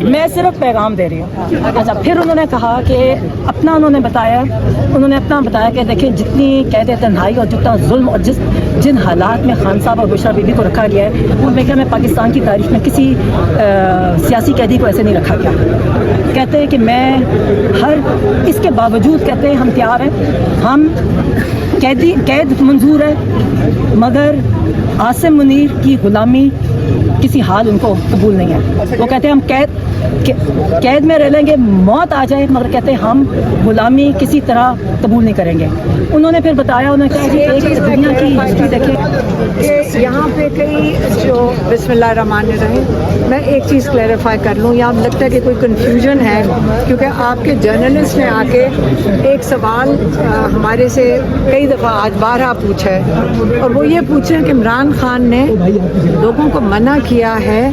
میں صرف پیغام دے رہی ہوں. اچھا پھر انہوں نے کہا کہ انہوں نے اپنا بتایا کہ دیکھیں جتنی قید تنہائی اور جتنا ظلم اور جن حالات میں خان صاحب اور بشرا بی بی کو رکھا گیا ہے وہ میں پاکستان کی تاریخ میں کسی سیاسی قیدی کو ایسے نہیں رکھا گیا. کہتے ہیں کہ میں اس کے باوجود کہتے ہیں ہم تیار ہیں, ہم قید منظور ہے مگر عاصم منیر کی غلامی کسی حال ان کو قبول نہیں ہے. وہ کہتے ہیں ہم قید میں رہ لیں گے, موت آ جائے, مگر کہتے ہیں ہم غلامی کسی طرح قبول نہیں کریں گے. انہوں نے پھر بتایا, انہوں نے کہا کہ ایک دنیا کی ہسٹری دیکھیں کہ یہاں پہ کئی جو بسم اللہ الرحمن الرحیم, میں ایک چیز کلیریفائی کر لوں, یہاں لگتا ہے کہ کوئی کنفیوژن ہے کیونکہ آپ کے جرنلسٹ نے آ کے ایک سوال ہمارے سے کئی دفعہ آج بارہا پوچھا ہے, اور وہ یہ پوچھ رہے ہیں کہ عمران خان نے لوگوں کو منع کیا ہے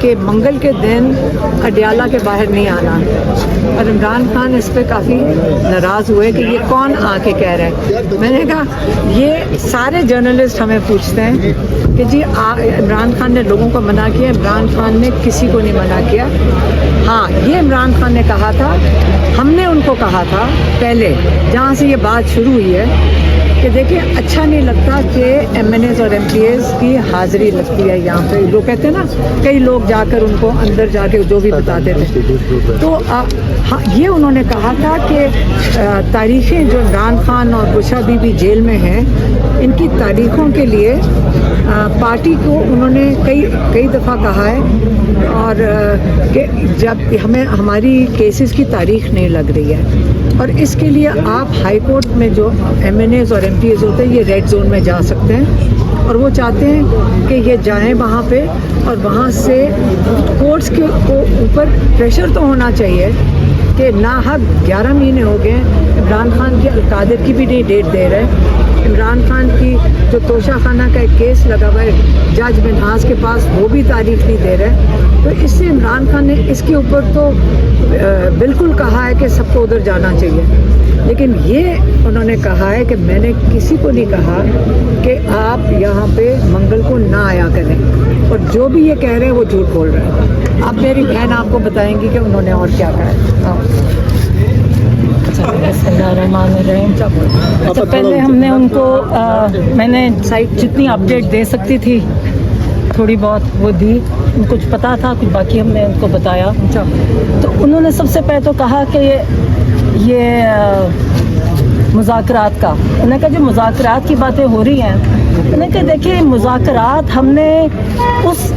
کہ منگل کے دن اڈیالہ کے باہر نہیں آنا, اور عمران خان اس پہ کافی ناراض ہوئے کہ یہ کون آ کے کہہ رہا ہے. میں نے کہا یہ سارے جرنلسٹ ہمیں پوچھتے ہیں کہ جی عمران خان نے لوگوں کو منع کیا, عمران خان نے کسی کو نہیں منع کیا. ہاں یہ عمران خان نے کہا تھا, ہم نے ان کو کہا تھا پہلے جہاں سے یہ بات شروع ہوئی ہے کہ دیکھیں اچھا نہیں لگتا کہ ایم این ایز اور ایم پی ایز کی حاضری لگتی ہے یہاں پہ. لوگ کہتے ہیں نا کئی لوگ جا کر ان کو اندر جا کے جو بھی بتاتے تھے, تو یہ انہوں نے کہا تھا کہ تاریخیں جو عمران خان اور بشرا بی بی جیل میں ہیں ان کی تاریخوں کے لیے پارٹی کو انہوں نے کئی دفعہ کہا ہے, اور کہ جب ہماری کیسز کی تاریخ نہیں لگ رہی ہے, اور اس کے لیے آپ ہائی کورٹ میں جو ایم این ایز اور ایم پی ایز ہوتے ہیں یہ ریڈ زون میں جا سکتے ہیں, اور وہ چاہتے ہیں کہ یہ جائیں وہاں پہ, اور وہاں سے کورٹس کے اوپر پریشر تو ہونا چاہیے کہ ناحق 11 مہینے ہو گئے عمران خان کی القادر کی بھی نہیں ڈیٹ دے رہے, عمران خان کی جو توشہ خانہ کا ایک کیس لگا ہوا ہے جج منہاس کے پاس وہ بھی تاریخ نہیں دے رہے. تو اس سے عمران خان نے اس کے اوپر تو بالکل کہا ہے کہ سب کو ادھر جانا چاہیے, لیکن یہ انہوں نے کہا ہے کہ میں نے کسی کو نہیں کہا کہ آپ یہاں پہ منگل کو نہ آیا کریں, اور جو بھی یہ کہہ رہے ہیں وہ جھوٹ بول رہے ہیں. اب میری بہن آپ کو بتائیں گی کہ انہوں نے اور کیا کہا ہے. بسم اللہ الرحمن الرحیم. اچھا پہلے ہم نے ان کو میں نے جتنی اپڈیٹ دے سکتی تھی تھوڑی بہت وہ دی, کچھ پتا تھا کچھ باقی ہم نے ان کو بتایا. تو انہوں نے سب سے پہلے تو کہا کہ یہ مذاکرات کا, انہوں نے کہا جو مذاکرات کی باتیں ہو رہی ہیں, انہوں نے کہا دیکھیے مذاکرات ہم نے اس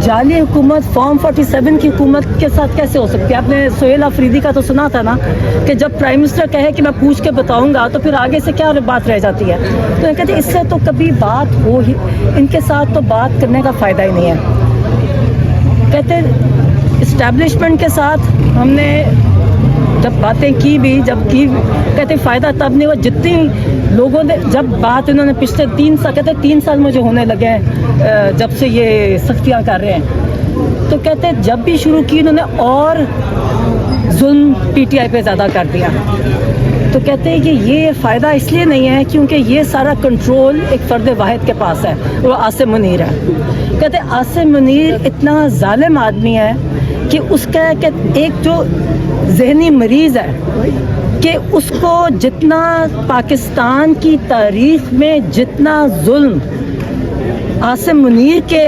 جعلی حکومت فارم 47 کی حکومت کے ساتھ کیسے ہو سکتی ہے. آپ نے سہیل آفریدی کا تو سنا تھا نا کہ جب پرائم منسٹر کہے کہ میں پوچھ کے بتاؤں گا تو پھر آگے سے کیا بات رہ جاتی ہے. تو یہ کہتے ہیں اس سے تو کبھی بات ہو ہی, ان کے ساتھ تو بات کرنے کا فائدہ ہی نہیں ہے. کہتے ہیں اسٹیبلشمنٹ کے ساتھ ہم نے جب باتیں کی بھی کہتے فائدہ تب نہیں ہوا جتنی لوگوں نے جب بات انہوں نے پچھلے 3 سال مجھے ہونے لگے ہیں جب سے یہ سختیاں کر رہے ہیں. تو کہتے جب بھی شروع کی انہوں نے اور ظلم پی ٹی آئی پہ زیادہ کر دیا. تو کہتے ہیں کہ یہ فائدہ اس لیے نہیں ہے کیونکہ یہ سارا کنٹرول ایک فرد واحد کے پاس ہے, وہ عاصم منیر ہے. کہتے عاصم منیر اتنا ظالم آدمی ہے کہ اس کا کہ ایک جو ذہنی مریض ہے کہ اس کو جتنا پاکستان کی تاریخ میں جتنا ظلم عاصم منیر کے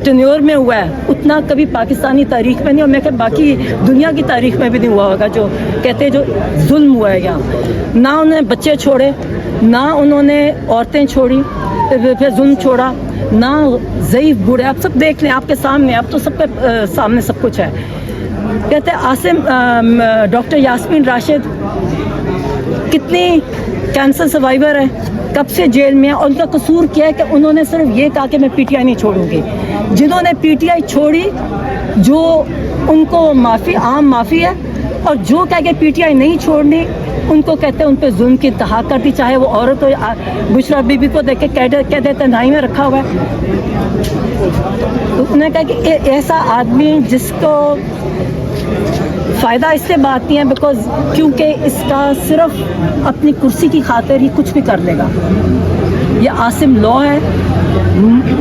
ٹینیور میں ہوا ہے اتنا کبھی پاکستانی تاریخ میں نہیں, اور میں کہ باقی دنیا کی تاریخ میں بھی نہیں ہوا ہوگا جو کہتے جو ظلم ہوا ہے یہاں. نہ انہوں نے بچے چھوڑے, نہ انہوں نے عورتیں چھوڑی, پھر ظلم چھوڑا, نہ ضعیف بوڑھے. آپ سب دیکھ لیں آپ کے سامنے, اب تو سب کے سامنے سب کچھ ہے. کہتے عاصم ڈاکٹر یاسمین راشد کتنی کینسر سروائیور ہے, کب سے جیل میں ہے, اور ان کا قصور کیا ہے کہ انہوں نے صرف یہ کہا کہ میں پی ٹی آئی نہیں چھوڑوں گی. جنہوں نے پی ٹی آئی چھوڑی جو ان کو عام معافی ہے, اور جو کہہ کہ پی ٹی آئی نہیں چھوڑنی ان کو کہتے ہیں ان پہ ظلم کی انتہا کر دی, چاہے وہ عورت ہو. بشرا بی بی کو دیکھ کے کہہ دیتے نائی میں رکھا ہوا ہے. تو انہوں نے کہا کہ ایسا آدمی جس کو فائدہ اس سے بات نہیں ہے بیکاز کیونکہ اس کا صرف اپنی کرسی کی خاطر ہی کچھ بھی کر لے گا. یہ عاصم لا ہے,